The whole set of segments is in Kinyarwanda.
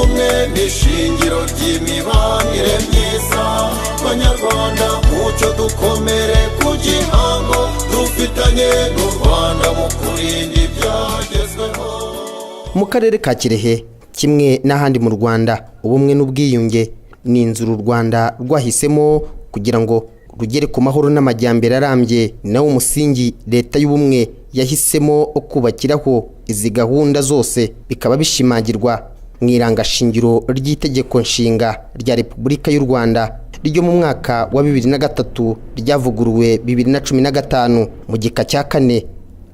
ubumwe n'ishingiro ry'imibanire myiza. Banyarwanda mucyo dukomere ku gihango dufitanye n'u Rwanda mu kurinda ibyagezweho. Mu karere ka Kirehe kimwe n'ahandi mu Rwanda, ubumwe n'ubwiyunge ni inzira u Rwanda rwahisemo kugira ngo rugere ku mahoro n'amajyambere arambye. Nawo umusingi leta y'ubumwe yahisemo kubakiraho izi gahunda zose bikaba bishimagirwa mu irangashingiro ry'itegeko nshinga rya Repubulika y'u Rwanda ryo mu mwaka wa 2003 ryavuguruwe 2015 mu gika cya 4,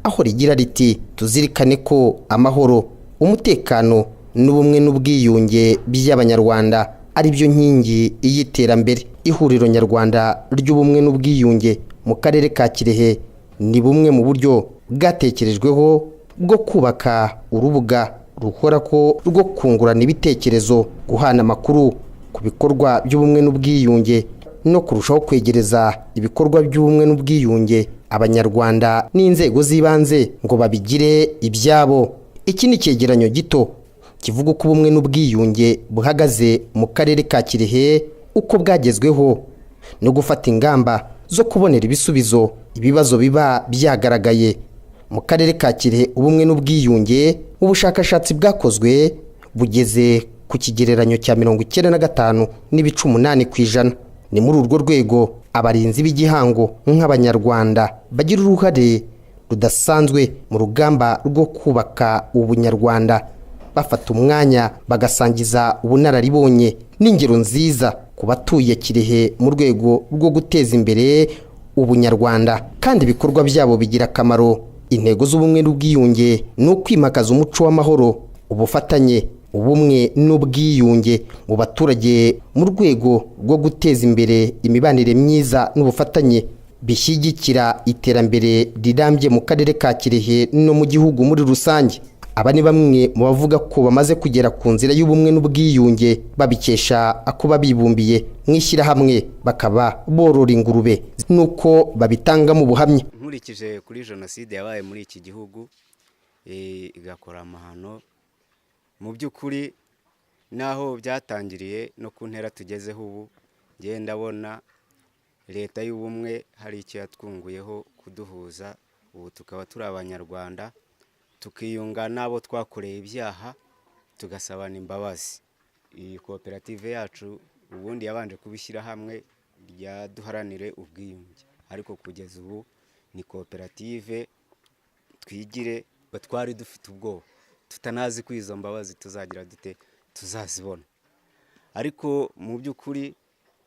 aho rigira riti tuzirikane ko amahoro, umutekano n'ubumwe n'ubwiyunge by'abanyarwanda ari byo nkingi y'iterambere. Ihuriro nyarwanda ry'ubumwe n'ubwiyunge mu karere ka Kirehe ni bumwe mu buryo bwatekerejweho bwo kubaka urubuga rukora ko rwo kungurana ibitekerezo, guhana amakuru ku bikorwa by'ubumwe n'ubwiyunge no kurushaho kwegereza ibikorwa by'ubumwe n'ubwiyunge abanyarwanda n'inzego z'ibanze ngo babigire ibyabo. Iki ni icyegeranyo gito kivuga ko ubumwe n'ubwiyunge buhagaze mu karere ka Kirehe, uko bwagezweho no gufata ingamba zo kubonera ibisubizo ibibazo biba byagaragaye mu karere ka Kirehe. Ubumwe n'ubwiyunge ubushakashatsi bwakozwe bugeze ku kigereranyo cya 95.8%. Ni muri urwo rwego abarinzi b'igihango nk'abanyarwanda bagira uruhare rudasanzwe mu rugamba rwo kubaka ubunyarwanda, bafata umwanya bagasangiza ubunararibonye n'ingero nziza ku batuye Kirehe mu rwego rwo guteza imbere ubunyarwanda, kandi ibikorwa byabo bigira akamaro. Intego z'ubumwe n'ubwiyunge ni ukwimakaza umuco w'amahoro, ubufatanye, ubumwe n'ubwiyunge mu baturage mu rwego rwo guteza imbere imibanire myiza n'ubufatanye bishyigikira iterambere rirambye mu karere ka Kirehe no mu gihugu muri rusange. Aba ni bamwe mu bavuga ko bamaze kugera ku nzira y'ubumwe n'ubwiyunge babikesha ako babibumbiye mu ishyirahamwe bakaba borora ingurube, nuko babitanga mu buhamya. Nkurikije kuri jenoside yabaye muri iki gihugu igakora amahano, mu by'ukuri naho byatangiriye no ku ntera tugezeho ubu, ngiye ndabona leta y'ubumwe hari icyo yatwunguyeho kuduhuza. Ubu tukaba turi abanyarwanda, tukiyunga n'abo twakoreye ibyaha, tugasabana imbabazi. Iyi koperative yacu ubundi yabanje kubishyira hamwe rya duharanire ubwiyunge, ariko kugeza ubu ni koperative twigire. Batwari dufite ubwoba, tutanazi ko izo mbabazi tuzagira dute tuzazibona, ariko mu by'ukuri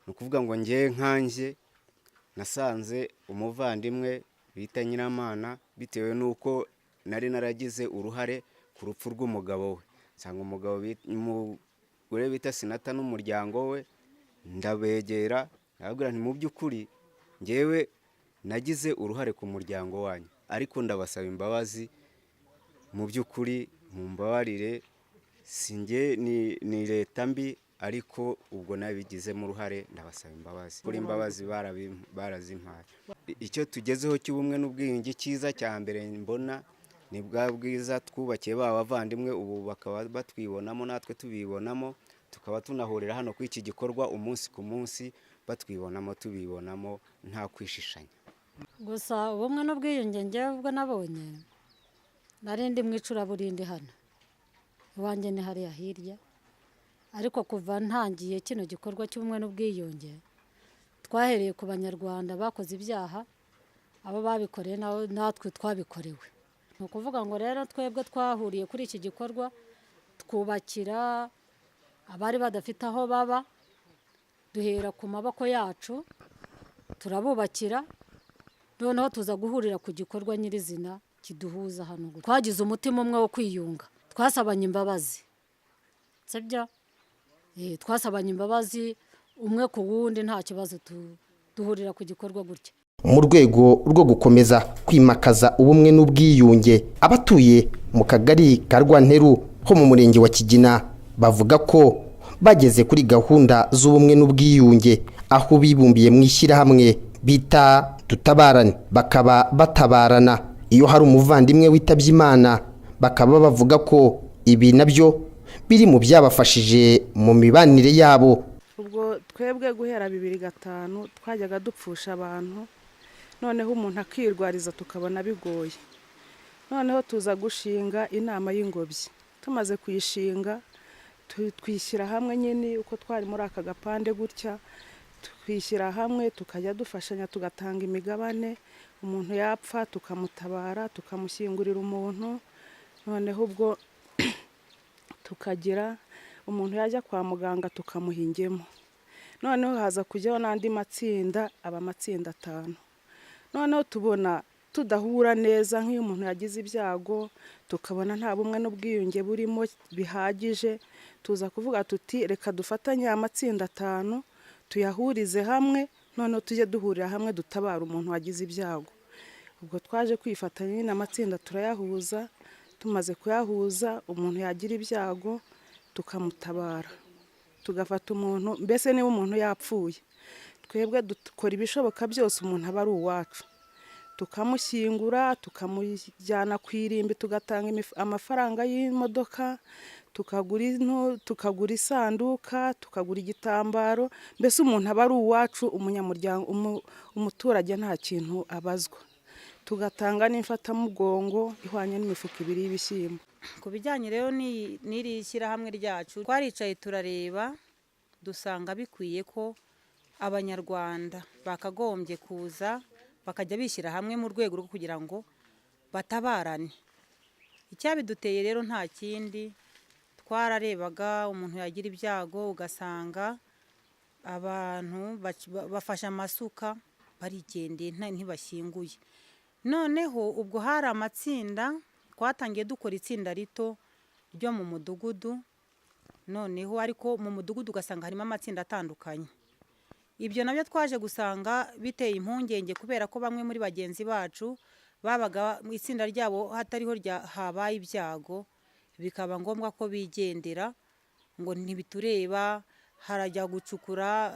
ni ukuvuga ngo ngiye nkanjye nasanze umuvandimwe bita Nyiramana, bitewe n'uko nari naragize uruhare ku rupfu rw'umugabo we. Nsanga umugore bita Sinata n'umuryango we, ndabegera ndababwira nti mu by'ukuri ngewe nagize uruhare ku muryango wanyu, ariko ndabasaba imbabazi. Mu by'ukuri mumbabarire, singe ni leta mbi, ariko ubwo nabigizemo uruhare, ndabasaba imbabazi. Kuri imbabazi barazimpaye. Icyo tugezeho cy'ubumwe n'ubwiyunge cyiza cya mbere mbona ni bwa bwiza twubakiye bavandimwe, ubu bakaba batwibonamo natwe tubibonamo, tukaba tunahurira hano ku iki gikorwa umunsi ku munsi, batwibonamo tubibonamo nta kwishishanya. Gusa ubumwe n'ubwiyunge ngewe ubwo nabonye narindi mu icuraburindi hano iwanjye ni hariya hirya, ariko kuva ntangiye kino gikorwa cy'ubumwe n'ubwiyunge twahereye ku banyarwanda bakoze ibyaha, abo babikoreye natwe twabikorewe. Ni ukuvuga ngo rero twebwe twahuriye kuri iki gikorwa twubakira abari badafite aho baba, duhera ku maboko yacu turabubakira, noneho tuza guhurira ku gikorwa nyirizina kiduhuza hano. Twagize umutima umwe wo kwiyunga, twasabanye imbabazi, sibyo? Twasabanye imbabazi umwe ku wundi, nta kibazo, duhurira ku gikorwa gutya. Mu rwego rwo gukomeza kwimakaza ubumwe n'ubwiyunge, abatuye mu kagari ka Rwanteru ho mu murenge wa Kigina bavuga ko bageze kuri gahunda z'ubumwe n'ubwiyunge, aho bibumbiye mu ishyirahamwe bita Tutabarane, bakaba batabarana iyo hari umuvandimwe witabye Imana. Bakaba bavuga ko ibi nabyo biri mu byabafashije mu mibanire yabo. Ubwo twebwe guhera 2005 twajyaga dupfusha abantu, noneho umuntu akirwariza tukabona bigoye. Noneho tuza gushinga inama y'ingobyi. Tumaze kuyishinga twishyira hamwe nyine uko twari muri aka gapande gutya, twishyira hamwe tukajya dufashanya tugatanga imigabane, umuntu yapfa tukamutabara tukamushyingurira umuntu. Noneho ubwo tukagira umuntu yajya kwa muganga tukamuhingemo. Noneho haza kujyaho n'andi matsinda, amatsinda 5. Noneho tubona tudahura neza, nk'iyo umuntu yagize ibyago tukabona nta bumwe n'ubwiyunge burimo bihagije, tuza kuvuga tuti reka dufatanye amatsinda 5 tuyahurize hamwe, noneho tujye duhurira hamwe dutabara umuntu wagize ibyago. Ubwo twaje kwifatanya n'amatsinda turayahuza, tumaze kuyahuza umuntu yagira ibyago tukamutabara, tugafata umuntu, mbese niba umuntu yapfuye twebwe dukora ibishoboka byose umuntu aba ari uwacu, tukamushyingura tukamujyana ku irimbi, tugatanga amafaranga y'imodoka, tukagura isanduka, tukagura igitambaro, mbese umuntu aba ari uwacu, umunyamuryango, umuturage nta kintu abazwa. Tugatanga n'imfatamugongo ihwanye n'imifuka 2 y'ibishyimbo. Ku bijyanye rero n'iri shyirahamwe ryacu, twaricaye turareba dusanga bikwiye ko abanyarwanda bakagombye kuza bakajya bishyira hamwe mu rwego rwo kugira ngo batabarane. Icyabiduteye rero nta kindi, twararebaga umuntu yagira ibyago ugasanga abantu bafashe amasuka barigendeye ntibashyinguye. Noneho ubwo hari amatsinda, twatangiye dukora itsinda rito ryo mu mudugudu, noneho ariko mu mudugudu ugasanga harimo amatsinda atandukanye. Ibyo nabyo twaje gusanga biteye impungenge kubera ko bamwe muri bagenzi bacu babaga mu itsinda ryabo hatariho habaye ibyago, bikaba ngombwa ko bigendera ngo ntibitureba, harajya gucukura,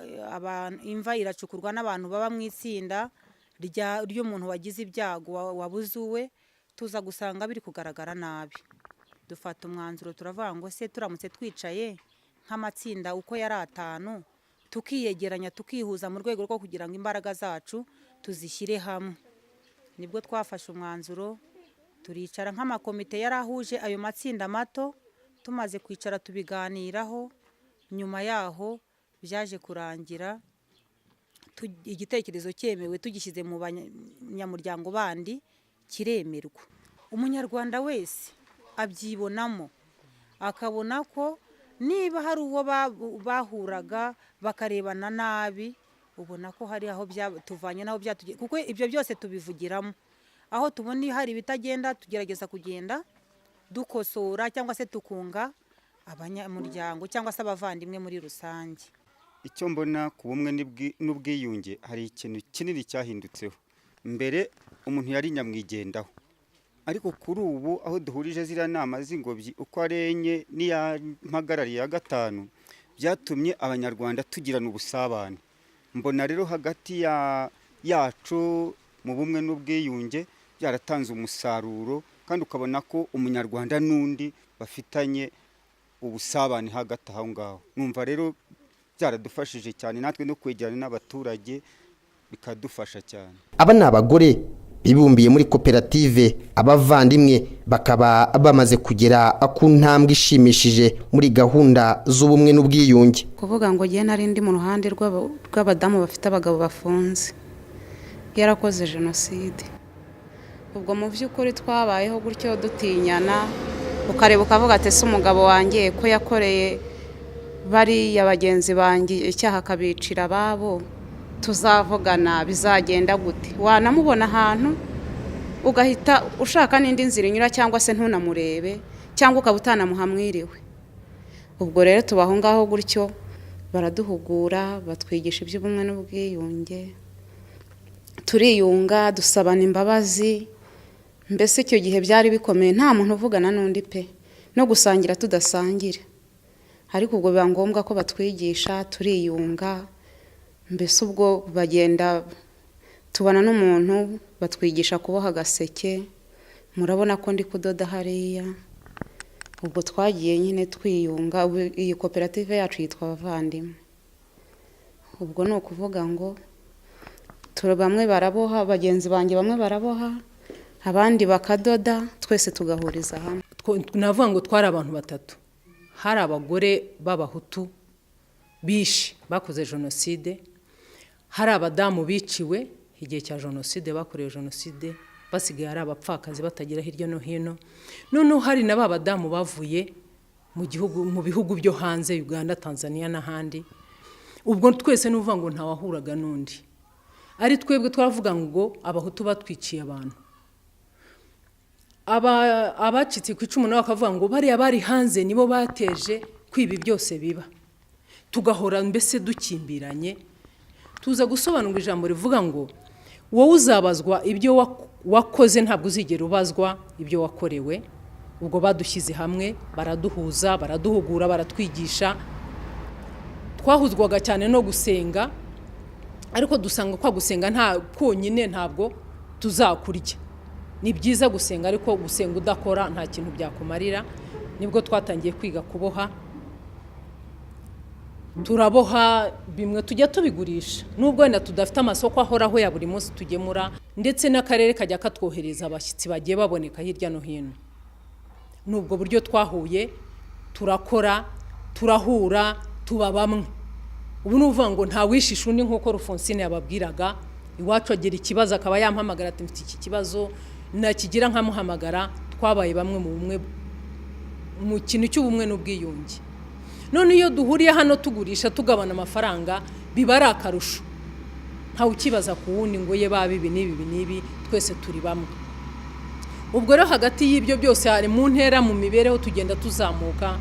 imva iracukurwa n'abantu baba mu itsinda ry'umuntu wagize ibyago wabuze uwe, tuza gusanga biri kugaragara nabi. Dufata umwanzuro turavuga ngo se turamutse twicaye nk'amatsinda uko yari 5 tukiyegeranya tukihuza mu rwego rwo kugira ngo imbaraga zacu tuzishyire hamwe. Nibwo twafashe umwanzuro turicara nk'amakomite yarahuje ayo matsinda mato, tumaze kwicara tubiganiraho, nyuma yaho byaje kurangira igitekerezo cyemewe tugishyize mu banyamuryango bandi kiremerwa. Umunyarwanda wese abyibonamo, akabona ko niba hari uwo bahuraga bakarebana nabi, ubona ko hari aho tuvanye naho byatugiye, kuko ibyo byose tubivugiramo. Aho tubona hari ibitagenda tugerageza kugenda dukosora cyangwa se tukunga abanyamuryango cyangwa se abavandimwe muri rusange. Icyo mbona ku bumwe n'ubwiyunge, hari ikintu kinini cyahindutseho. Mbere umuntu yari nyamwigendaho, ariko kuri ubu aho duhurije ziriya nama z'ingobyi uko ari 4 n'iya mpagarariye ya 5, byatumye abanyarwanda tugirana ubusabane. Mbona rero hagati yacu mu bumwe n'ubwiyunge byaratanze umusaruro, kandi ukabona ko umunyarwanda n'undi bafitanye ubusabane hagati aho ngaho. Numva rero byaradufashije cyane natwe no kwegerana n'abaturage bikadufasha cyane. Aba ni abagore bibumbiye muri koperative abavandimwe, bakaba bamaze kugera ku ntambwe ishimishije muri gahunda z'ubumwe n'ubwiyunge. Kuvuga ngo gihe nari ndi mu ruhande rw'abadamu bafite abagabo bafunze yarakoze jenoside. Ubwo mu by'ukuri twabayeho gutyo dutinyana, ukareba ukavuga ati se umugabo wanjye ko yakoreye bariya bagenzi banjye icyaha akabicira ababo, tuzavugana bizagenda gute? Wanamubona ahantu ugahita ushaka n'indi nzira inyura, cyangwa se ntunamurebe, cyangwa ukaba utanamuhamwiriwe. Ubwo rero tubaho ngaho gutyo, baraduhugura batwigisha iby'ubumwe n'ubwiyunge, turiyunga dusabana imbabazi. Mbese icyo gihe byari bikomeye, nta muntu uvugana n'undi pe, no gusangira tudasangira. Ariko ubwo biba ngombwa ko batwigisha turiyunga. Mbese ubwo bagenda tubana n'umuntu batwigisha kuboha agaseke, murabona ko ndi kudoda hariya, ubwo twagiye nyine twiyunga. Iyi koperative yacu yitwa Abavandimwe. Ubwo ni ukuvuga ngo bamwe baraboha, bagenzi banjye bamwe baraboha, abandi bakadoda, twese tugahuriza hamwe. Navuga ngo twari abantu batatu. Hari abagore b'abahutu bishe bakoze jenoside, hari abadamu biciwe igihe cya jenoside, bakorewe jenoside, basigaye ari abapfakazi batagira hirya no hino. Noneho hari na ba badamu bavuye mu bihugu byo hanze, Uganda, Tanzania n'ahandi. Ubwo twese n'uvuga ngo ntawahuraga n'undi. Ari twebwe twavuga ngo abahutu batwiciye abantu. Abacitse ku icumu nabo bakavuga ngo bariya bari hanze nibo bateje kwibi byose biba. Tugahora mbese dukimbiranye. Tuza gusobanura ijambo rivuga ngo wowe uzabazwa ibyo wakoze, ntabwo uzigera ubazwa ibyo wakorewe. Ubwo badushyize hamwe, baraduhuza, baraduhugura, baratwigisha. Twahuzwaga cyane no gusenga, ariko dusanga kwa gusenga nta konyine ntabwo tuzakurya. Ni byiza gusenga, ariko gusenga udakora nta kintu byakumarira. Nibwo twatangiye kwiga kuboha. Turaboha bimwe tujya tubigurisha, nubwo wenda tudafite amasoko ahoraho ya buri munsi tugemura, ndetse n'akarere kajya katwohereza abashyitsi bagiye baboneka hirya no hino. Nubwo buryo twahuye, turakora, turahura, tuba bamwe. Ubu nuvuga ngo nta wishisha undi nk'uko Rufonsine yababwiraga. Iwacu agira ikibazo akaba yampamagara ati mfite iki kibazo, nakigira nkamuhamagara. Twabaye bamwe mu kintu cy'ubumwe n'ubwiyunge. None iyo duhuriye hano tugurisha, tugabana amafaranga, biba ari akarusho. Ntawe ukibaza ku wundi ngo ye babibi n'ibi, twese turi bamwe. Ubwo rero hagati y'ibyo byose hari mu ntera mu mibereho tugenda tuzamuka.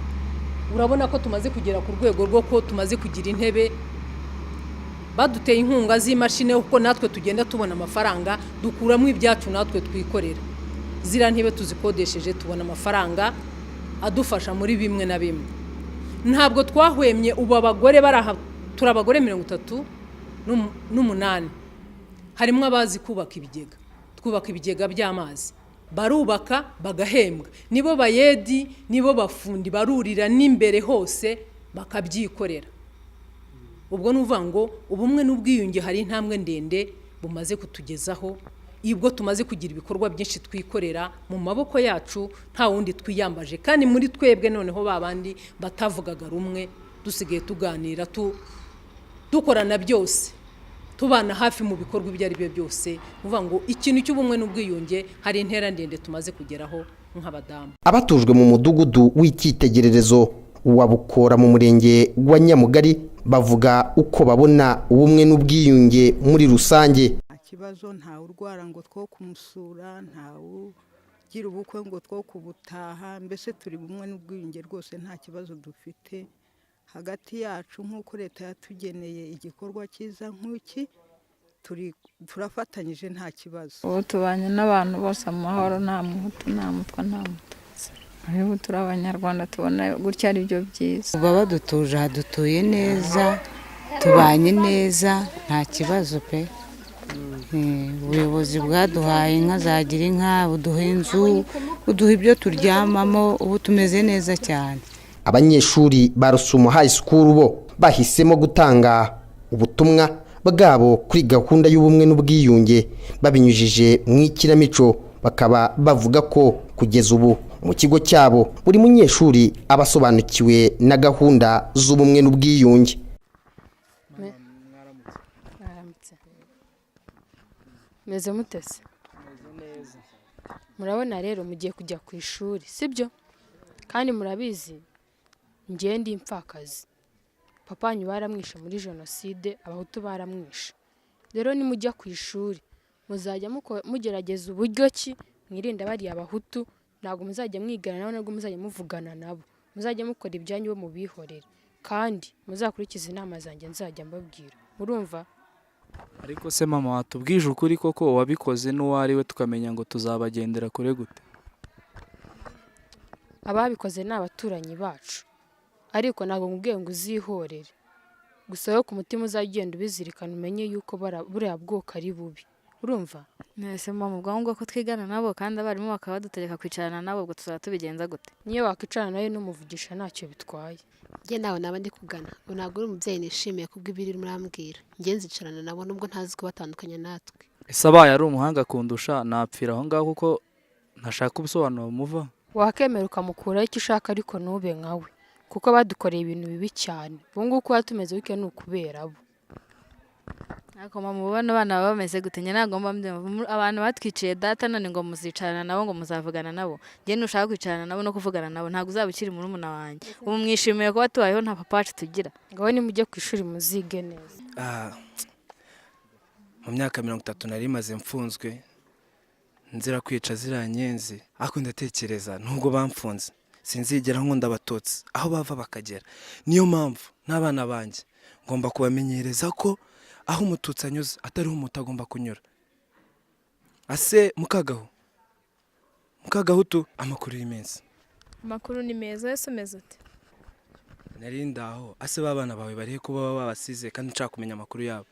Urabona ko tumaze kugera ku rwego rwo ko tumaze kugira intebe. Baduteye inkunga z'imashini kuko natwe tugenda tubona amafaranga, dukuramo ibyacu natwe twikorera. Zira ntebe tuzikodesheje tubona amafaranga adufasha muri bimwe na bimwe. Ntabwo twahwemye. Ubu abagore turi abagore 38. Harimo abazi kubaka ibigega. Twubaka ibigega by'amazi. Barubaka bagahembwa. Nibo bayedi, nibo bafundi, barurira n'imbere hose bakabyikorera. Ubwo nuvuga ngo ubumwe n'ubwiyunge hari intambwe ndende bumaze kutugezaho. Ibwo tumaze kugira ibikorwa byinshi twikorera mu maboko yacu, nta wundi twiyambaje. Kandi muri twebwe noneho babandi batavugaga rumwe, dusigaye tuganira, dukorana byose, tubana hafi mu bikorwa ibyo ari byo byose. Uvuga ngo ikintu cy'ubumwe n'ubwiyunge hari intera ndende tumaze kugeraho nk'abadamu. Abatujwe mu mudugudu w'icyitegererezo wa Bukora mu murenge wa Nyamugari bavuga uko babona ubumwe n'ubwiyunge muri rusange. Ikibazo nta urwara ngo two kumusura, nta ugira ubukwe ngo two kubutaha, mbese turi bumwe n'ubwiyunge rwose, nta kibazo dufite hagati yacu. Nk'uko leta yatugeneye igikorwa cyiza nk'iki, turafatanyije nta kibazo. Ubu tubanye n'abantu bose amahoro, nta muhutu nta mutwa nta mututsi. Ubu turi abanyarwanda, tubona gutya ari byo byiza. Uba badutuje, hadutuye neza, tubanye neza, nta kibazo pe. Ubuyobozi bwaduhaye inka zagira inka, buduha inzu, buduha ibyo turyamamo, ubu tumeze neza cyane. Abanyeshuri ba Rusumo High School bo bahisemo gutanga ubutumwa bwabo kuri gahunda y'ubumwe n'ubwiyunge babinyujije mu ikinamico. Bakaba bavuga ko kugeza ubu mu kigo cyabo buri munyeshuri abasobanukiwe na gahunda z'ubumwe n'ubwiyunge. Meze mutese? Murabona rero mugiye kujya ku ishuri, sibyo? Kandi murabizi ngiye ndi impfakazi. Papa wanyu baramwishe muri jenoside, abahutu baramwishe. Rero ni mujya ku ishuri muzajya mugerageza uburyo ki mwirinda bari abahutu. Ntabwo muzajya mwigana nabo, ntabwo muzajya muvugana nabo. Muzajya mukora ibyanyu bo mubihorere, kandi muzakurikiza inama zanjye nzajya mbabwira. Urumva? Ariko se mama, watubwije ukuri koko wabikoze n'uwo ari we, tukamenya ngo tuzabagendera kure gute? Ababikoze ni abaturanyi bacu, ariko ntabwo nkubwiye ngo uzihorere. Gusa yo ku mutima uzagenda ubizirikana, umenye yuko buriya bwoko ari bubi. urumva Nese mama ubwo ngo ko twigana nabo kandi abarimu bakaba badutegeka kwicarana nabo ubwo tuzaba tubigenza gute? niyo wakwicarana nayo n'umuvugisha ntacyo bitwaye. njye nawe naba ndi kugana ubu ntabwo uri umubyeyi nishimiye kubw'ibiri murambwira njye nzicarana nabo nubwo ntazi kubatandukanya natwe. ese abaye ari umuhanga kundusha napfira aho ngaho kuko ntashaka ubusobanuro bumuva. wakemera ukamukuraho icyo ushaka ariko ntube nkawe kuko badukoreye ibintu bibi cyane. ubu ngubu kuba tumeze bityo ni ukubera bo. Ariko mama ubona abana baba bameze gute? Njye ntabwo mba mbyumva. Abantu batwiciye data none ngo muzicarana nabo ngo muzavugana nabo. Njye nushaka kwicarana nabo no kuvugana nabo ntabwo uzaba ukiri murumuna wanjye. Ubu mwishimiye kuba tubayeho nta papa wacu tugira. ngaho nimujye ku ishuri muzige neza. Mu myaka 30 nari maze mfunzwe nzira kwica ziranyenzi ariko ndatekereza nubwo bamfunze sinzigera nkunda abatutsi aho bava bakagera. Niyo mpamvu n'abana banjye ngomba kubamenyereza ko aho umututsi anyuze atari umutu agomba kunyura. Ase mukagahutu amakuru y'iminsi. Amakuru ni meza yose umeze ute? Nari ndaho ase babana bawe bari kuba babasize kandi nshaka kumenya amakuru yabo.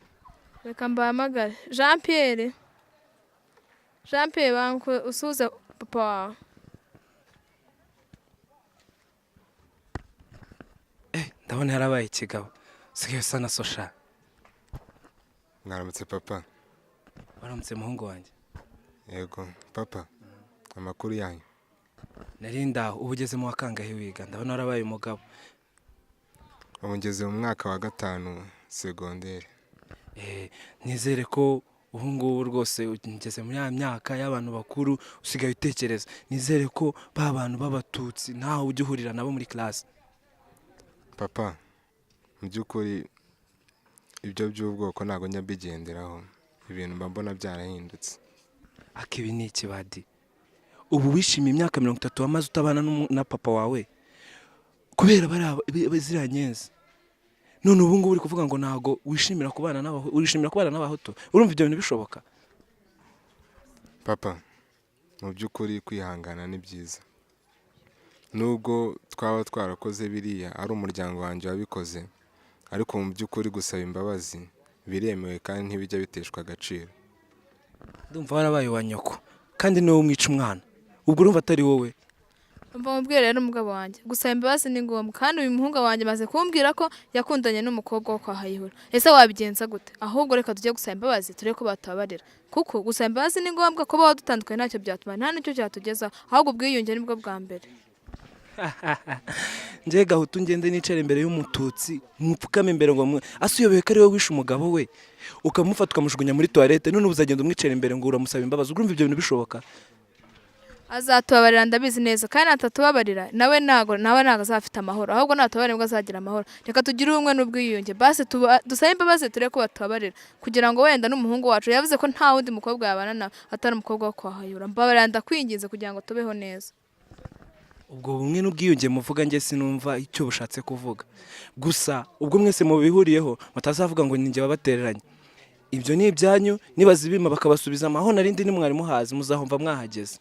Reka mbahamagare. Jean Pierre banku usuze papa wawe. Ndabona yarabaye ikigabo. Sigaye sana sosha. Mwaramutse papa. Waramutse muhungu wanjye. Yego papa. Amakuru yanyu. Nari ndaho ubugeze mu wakangahe wiga ndabona warabaye umugabo. Ngeze mu mwaka wa 5 secondaire. Nizere ko ubu ngubu rwose ngeze muri ya myaka y'abantu bakuru usigaye utekereza. Nizere ko ba bantu b'abatutsi ntaho ujya uhurira nabo muri class. Papa, mu by'ukuri ibyo by'ubwoko ntago nyabigenderaho. Ibintu mbona byarahindutse. Akibi ni ikibadi. Ubu wishimiye imyaka 30 wamaze utabana na papa wawe. Kubera baziranyenze. None ubu ngubu uri kuvuga ngo ntago wishimira kubana n'abahutu. Urumva ibyo bintu bishoboka? Papa, mu by'ukuri kwihangana ni byiza. Nubwo twaba twarakoze biriya ari umuryango wanjye wabikoze, ariko mu by'ukuri gusaba imbabazi biremewe kandi ntibijya biteshwa agaciro. Ndumva warabaye wa nyoko kandi niwe umwica umwana. Ubwo urumva atari wowe. Umva mubwire rero umugabo wanjye gusaba imbabazi ni ngombwa kandi uyu muhungu wanjye maze kumbwira ko yakundanye n'umukobwa wo kwa Hayihura. Ese wabigenza gute? Ahubwo reka tujye gusaba imbabazi tureke ko batabarira. Kuko gusaba imbabazi ni ngombwa ko baho dutandukanye ntacyo byatuma nta nicyo cyatugeza ahubwo ubwiyunge nibwo bwa mbere. Nje gahutu ngende nicare imbere y'umututsi mupfukame imbere ngo asuyoboye kari we wishe umugabo we ukamufata ukamushugunya muri toilette none uzagenda umwicare imbere ngo uramusaba imbabazi. Urumva ibyo bintu bishoboka? Azatubabarira ndabizi neza kandi atatubabarira nawe ntago azafite amahoro ahubwo natubabarira ngo azagira amahoro. Reka tugire ubumwe n'ubwiyunge basi dusabe imbabazi tureke ko batubabarira kugira ngo wenda n'umuhungu wacu yavuze ko nta wundi mukobwa yabana na atari umukobwa wo kwa Hayihura. Mbabarira ndakwinginze kugira ngo tubeho neza. Ubwo bumwe n'ubwiyunge muvuga nge sinumva icyo bushatse kuvuga. Gusa ubwo mwese mu bihuriyeho mutazavuga ngo ninjye babatereranye. Ibyo ni ibyanyu nibazibima bakabasubiza amahoro narindi ni mwari muhazi muzahomva mwahageze.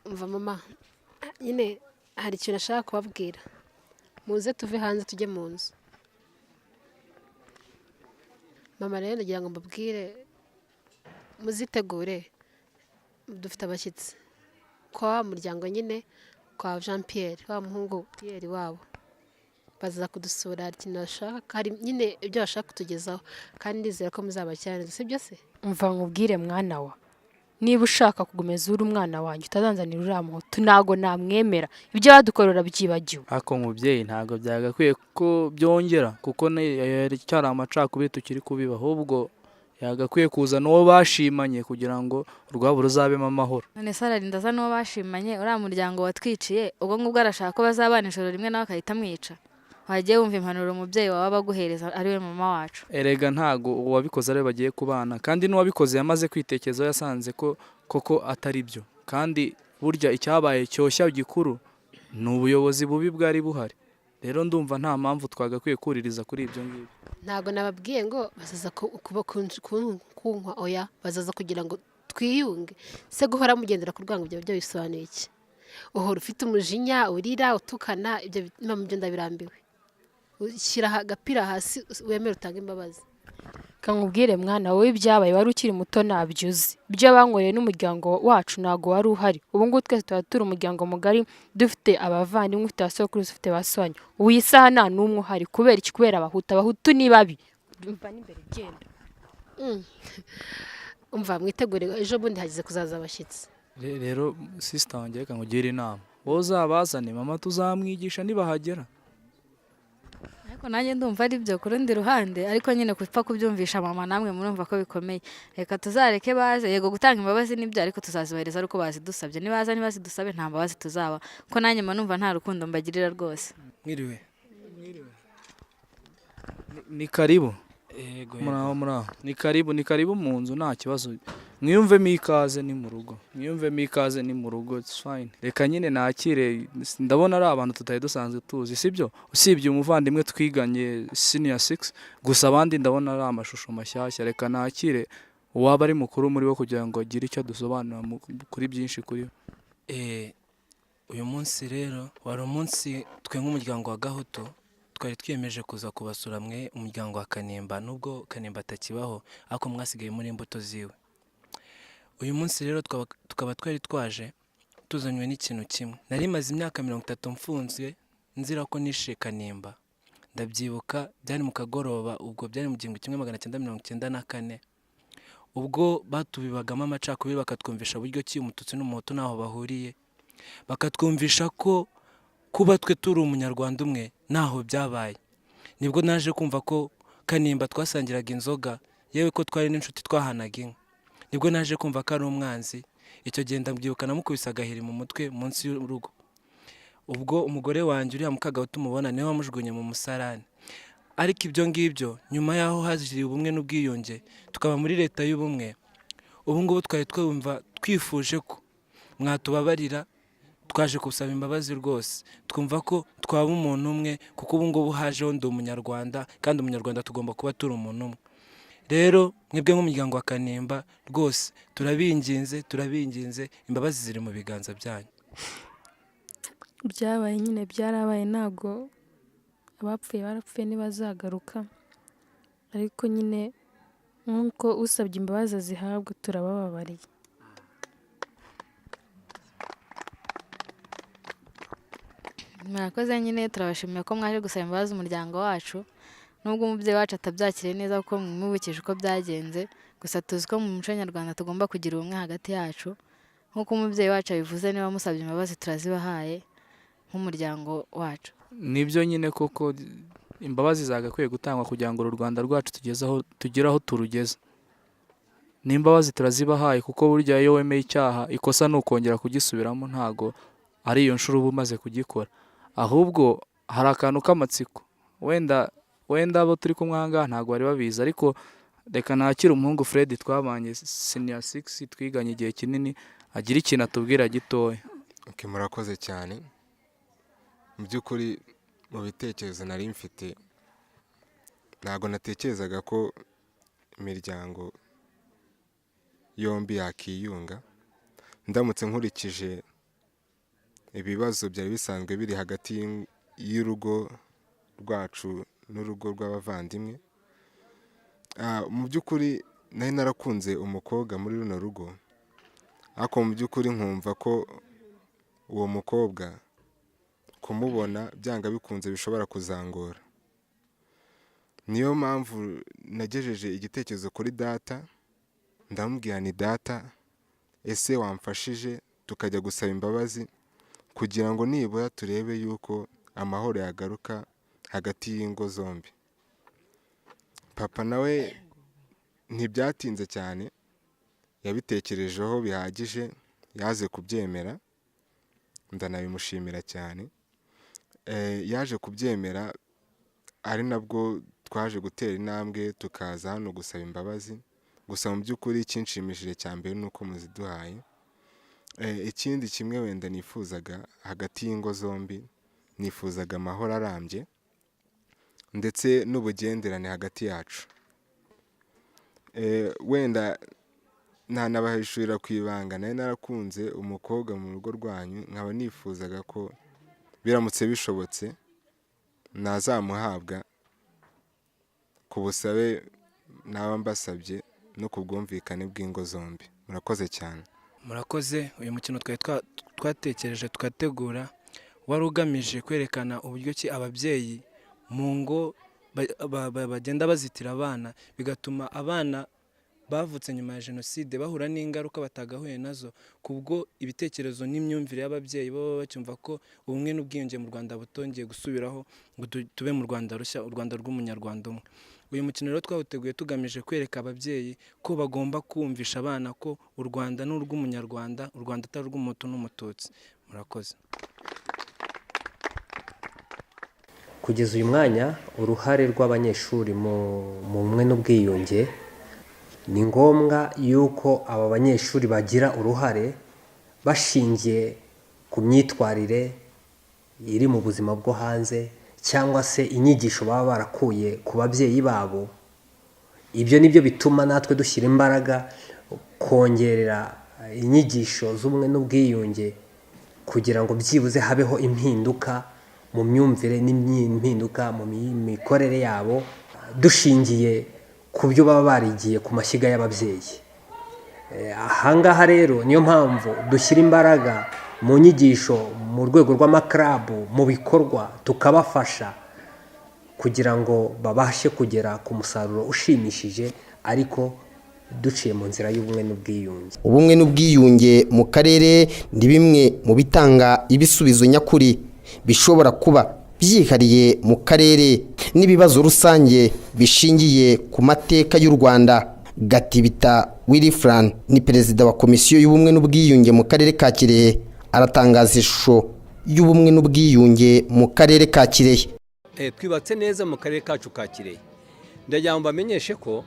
Umva mama nyine hari ikintu nashaka kubabwira. Muze tuve hanze tujye mu nzu. Mama rero nagira ngo mbabwire muzitegure dufite abashyitsi kwa muryango nyine kwa Jean Pierre wa muhungu Pierre wabo baza kudusura ikintu bashaka hari nyine ibyo bashaka kutugezaho kandi ndizera ko muzabakirana sibyo se? Umva nkubwire mwana wa niba ushaka kugumeza uri umwana wanjye utazanzanira uriya muhutu ntago namwemera ibyo badukorera byibagiwe. Ako mubyeyi ntago byagakwiye ko byongera kuko cyari amacakubiri tukiri kubiba ahubwo yagakwiye kuzana uwo bashimanye kugira ngo urwabo ruzabemo amahoro. None sararinda za n'uwo bashimanye uriya muryango watwiciye ubwo ngubwo arashaka ko bazabana ijoro rimwe nawe akahita amwica. Wagiye wumva impanuro umubyeyi wawe baguhereza ari we mama wacu. Erega ntago uwabikoze ari bagiye kubana kandi n'uwabikoze yamaze kwitekerezaho yasanze ko koko atari byo kandi burya icyabaye cyoshya gikuru ni ubuyobozi bubi bwari buhari. Rero ndumva nta mpamvu twagakwiye kuririza kuri ibyo ngibyo. Ntago nababwiye ngo bazaza kunkwa oya bazaza kugira ngo twiyunge. Se guhora mugendera ku rwango byo bisobanuye iki? Uhora ufite umujinya urira utukana ibyo byo ndabirambiwe. Ushyira agapira hasi wemera utanga imbabazi. kankubwire mwana wowe ibyabaye wari ukiri muto ntabyo uzi ibyo bankoreye n'umuryango wacu ntabwo wari uhari ubu ngubu twese tuba turi umuryango mugari dufite abavandimwe ufite abasokuru ufite abasonyi ubu iyi saha nta n'umwe uhari kubera iki kubera abahutu ni babi umva n'imbere genda umva mwitegure ejo bundi hagize kuzaza abashyitsi rero sisita wanjye reka nkugire inama wowe uzabazane mama tuzamwigisha nibahagera ariko nanjye ndumva ari byo ku rundi ruhande ariko nyine kupfa kubyumvisha mama namwe murumva ko bikomeye reka tuzareke baze yego gutanga imbabazi nibyo ariko tuzazibahereza ariko bazidusabye nibaza nibazidusabe nta mbabazi tuzaba ko nanjye mba numva nta rukundo mbagirira rwose mwiriwe ni karibu muraho ni karibu mu nzu nta kibazo mwiyumvemo ikaze ni mu rugo it's fine reka nyine nakire ndabona ari abantu tutari dusanzwe tuzi sibyo usibye umuvandimwe twiganye senior 6 gusa abandi ndabona ari amashusho mashyashya reka nakire uwaba ari mukuru muri bo kugira ngo agire icyo dusobanura kuri byinshi kuri uyu munsi rero wari umunsi twe nk'umuryango wa Gahutu twari twiyemeje kuza kubasura mwe umuryango wa Kanimba nubwo Kanimba atakibaho ariko mwasigaye muri imbuto ziwe uyu munsi rero tukaba twari twaje tuzanywe n'ikintu kimwe nari maze imyaka 30 mfunzwe nzira ko nishe Kanimba ndabyibuka byari mu kagoroba ubwo byari mu 1994 ubwo batubibagamo amacakubiri bakatwumvisha buryo ki umututsi n'umuhutu naho bahuriye bakatwumvisha ko kuba twe turi umunyarwanda umwe naho byabaye nibwo naje kumva ko Kanimba twasangiraga inzoga yewe ko twari n'inshuti twahanaga inka nibwo naje kumva ko ari umwanzi icyo gihe ndabyibuka namukubise agahiri mu mutwe munsi y'urugo ubwo umugore wanjye uriya Mukagahutu tumubona niwe wamujugunye mu musarani ariko ibyo ngibyo nyuma yaho haziriye ubumwe n'ubwiyunge tukaba muri leta y'ubumwe ubu ngubu twari twumva twifuje ko mwatubabarira twaje gusaba imbabazi rwose twumva ko twaba umuntu umwe kuko ubu ngubu hajeho ndi umunyarwanda kandi umunyarwanda tugomba kuba turi umuntu umwe rero mwebwe nk'umuryango wa Kanimba rwose turabinginze imbabazi ziri mu biganza byanyu byabaye nyine byarabaye ntago abapfuye barapfuye ntibazagaruka ariko nyine nk'uko usabye imbabazi azihabwa turabababariye murakoze nyine turabashimiye ko mwaje gusaba imbabazi umuryango wacu nubwo umubyeyi wacu atabyakiriye neza kuko mwimubukije uko byagenze gusa tuzi ko mu muco nyarwanda tugomba kugira ubumwe hagati yacu nk'uko umubyeyi wacu abivuze niba musabye imbabazi turazibahaye nk'umuryango wacu nibyo nyine koko imbabazi zagakwiye gutangwa kugira ngo u Rwanda rwacu tugere aho turugeze n'imbabazi turazibahaye kuko burya iyo wemeye icyaha ikosa ni ukongera kugisubiramo ntago ari iyo nshuro uba umaze kugikora ahubwo hari akantu k'amatsiko wenda abo turi kumwe aha ngaha ntabwo bari babizi ariko reka nakire umuhungu Fred twabanye senior 6 twiganye igihe kinini agira ikintu atubwira gitoya murakoze cyane mu by'ukuri mu bitekerezo nari mfite ntabwo natekerezaga ko imiryango yombi yakiyunga ndamutse nkurikije ibibazo byari bisanzwe biri hagati y'urugo rwacu n'urugo rw'abavandimwe mu by'ukuri nari narakunze umukobwa muri runo rugo ariko mu by'ukuri nkumva ko uwo mukobwa kumubona byanga bikunze bishobora kuzangora niyo mpamvu nagejeje igitekerezo kuri data ndamubwira ni data ese wamfashije tukajya gusaba imbabazi kugira ngo nibura turebe yuko amahoro yagaruka hagati y'ingo zombi papa nawe ntibyatinze cyane yabitekerejeho bihagije yaje kubyemera ndanabimushimira cyane yaje kubyemera ari nabwo twaje gutera intambwe tukaza hano gusaba imbabazi gusa mu by'ukuri ikinshimishije cya mbere ni uko muziduhaye ikindi kimwe wenda nifuzaga hagati y'ingo zombi nifuzaga amahoro arambye ndetse n'ubugenderane hagati yacu wenda ntanabahishurira ku ibanga nari narakunze umukobwa mu rugo rwanyu nkaba nifuzaga ko biramutse bishobotse nazamuhabwa ku busabe naba mbasabye no ku bwumvikane bw'ingo zombi. Murakoze cyane. Murakoze. Uyu mukino twatekereje tugategura wari ugamije kwerekana uburyo ki ababyeyi mu ngo bagenda bazitira abana, bigatuma abana bavutse nyuma ya jenoside bahura n'ingaruka batagahuye nazo, kubwo ibitekerezo n'imyumvire y'ababyeyi baba bacyumva ko ubumwe n'ubwiyunge mu Rwanda butongeye gusubiraho ngo tube mu Rwanda rushya, u Rwanda rw'umunyarwanda umwe. Uyu mukino rero twawuteguye tugamije kwereka ababyeyi ko bagomba kumvisha abana ko u Rwanda ni urw'umunyarwanda, u Rwanda atari urw'umuhutu n'umututsi. Murakoze. Kugeza uyu mwanya uruhare rw'abanyeshuri mu bumwe n'ubwiyunge, ni ngombwa yuko aba banyeshuri bagira uruhare bashingiye ku myitwarire iri mu buzima bwo hanze cyangwa se inyigisho baba barakuye ku babyeyi babo. Ibyo nibyo bituma natwe dushyira imbaraga kongerera inyigisho z'ubumwe n'ubwiyunge kugira ngo byibuze habeho impinduka mu myumvire n'impinduka mu mikorere yabo, dushingiye ku byo baba barigiye ku mashyiga y'ababyeyi. Ahangaha rero niyo mpamvu dushyira imbaraga mu nyigisho mu rwego rw'amakarabu, mu bikorwa, tukabafasha kugira ngo babashe kugera ku musaruro ushimishije, ariko duciye mu nzira y'ubumwe n'ubwiyunge. Ubumwe n'ubwiyunge mu karere ni bimwe mu bitanga ibisubizo nyakuri bishobora kuba byihariye mu karere n'ibibazo rusange bishingiye ku mateka y'u Rwanda. Gatibita Wilfran ni perezida wa komisiyo y'ubumwe n'ubwiyunge mu karere ka Kirehe, aratangaza ishusho y'ubumwe n'ubwiyunge mu karere ka Kirehe. Twibatse neza mu karere kacu ka Kirehe. Ndagira ngo bamenyeshe ko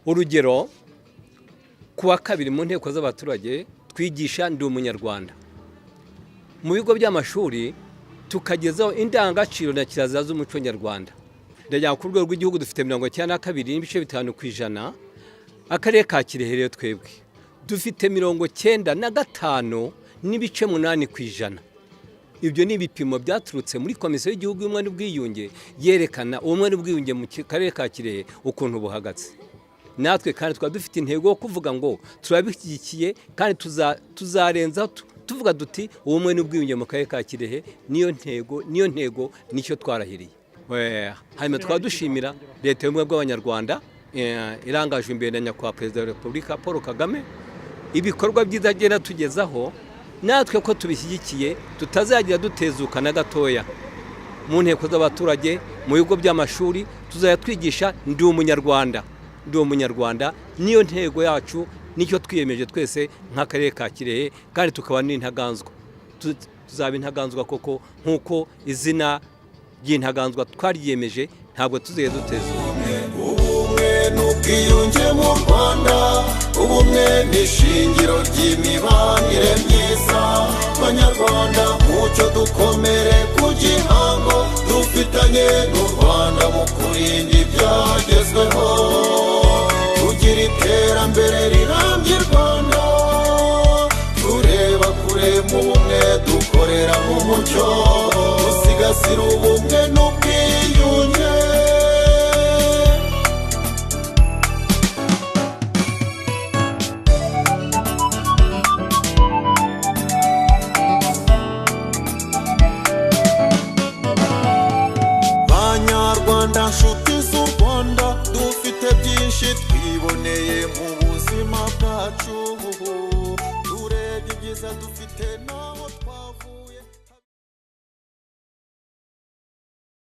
urugero kuwa kabiri mu nteko z'abaturage twigisha ndi umunyarwanda. Mu bigo by'amashuri tukagezaho indangagaciro na kirazira z'umuco nyarwanda. Ndagira ku rwego rw'igihugu dufite 92.5%. Akarere ka Kirehe rero twebwe dufite 95.8%. Ibyo ni ibipimo byaturutse muri komisiyo y'igihugu y'ubumwe n'ubwiyunge yerekana ubumwe n'ubwiyunge mu karere ka Kirehe ukuntu buhagaze. Natwe kandi twaba dufite intego yo kuvuga ngo turabishyigikiye kandi tuzarenza tuvuga duti ubumwe n'ubwiyunge mu karere ka Kirehe niyo ntego nicyo twarahiriye. Hanyuma twaba dushimira leta y'ubumwe bw'abanyarwanda irangajwe imbere na nyakubahwa perezida wa repubulika Paul Kagame, ibikorwa byiza agenda tugezaho, natwe ko tubishyigikiye tutazagira dutezuka na gatoya. Mu nteko z'abaturage, mu bigo by'amashuri tuzajya twigisha ndi umunyarwanda niyo ntego yacu, nicyo twiyemeje twese nk'akarere ka Kirehe, kandi tukaba n'intaganzwa. Tuzaba intaganzwa koko nk'uko izina ry'intaganzwa twaryiyemeje, ntabwo tuzeye dutezuka. Ubumwe n'ubwiyunge mu Rwanda, ubumwe n'ishingiro ry'imibanire myiza. Banyarwanda mucyo dukomere ku gihango dufitanye n'u Rwanda mu kurinda ibyagezweho, tugira iterambere rirambye Rwanda, tureba kure mu bumwe dukorera mu mucyo, dusigasira ubumwe n'ubwiyunge. Banyarwanda nshuti z'u Rwanda, dufite byinshi twiboneye mu buzima bwacu, turebye ibyiza dufite naho